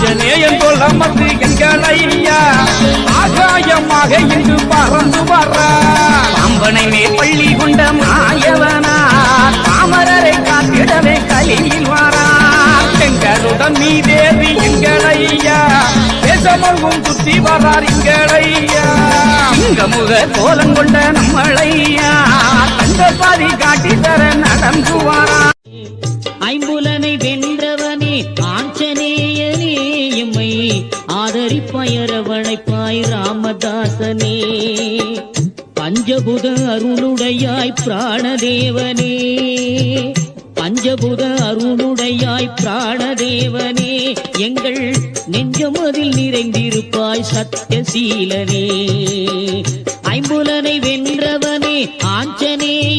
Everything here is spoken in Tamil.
ஆஞ்சநேயன் கொல்லமது எங்களையா ஆகாயமாக இன்று பறந்து வர பாம்பனை மேல் பள்ளி கொண்ட மாயவனா பாமரரை காத்திடவே கலியில் வாரா எங்களுடன் மீதேறி எங்களையா தேசமங்கும் சுத்தி வரார் எங்களையா சிங்கமுக கோலம் கொண்ட நம்மளையா தங்க பாதி காட்டி தர நடந்து வாரா ஐம்புலனை வென்றவனே ஆஞ்சநேயனே எம்மை ஆதரிப்பயரவணைப்பாய் ராமதாசனே பஞ்சபுத அருளுடையாய் பிராணதேவனே பஞ்சபுத அருளுடையாய் பிராணதேவனே எங்கள் நெஞ்சமதில் நிறைந்திருப்பாய் சத்தியசீலனே ஐம்புலனை வென்றவனே ஆஞ்சநேய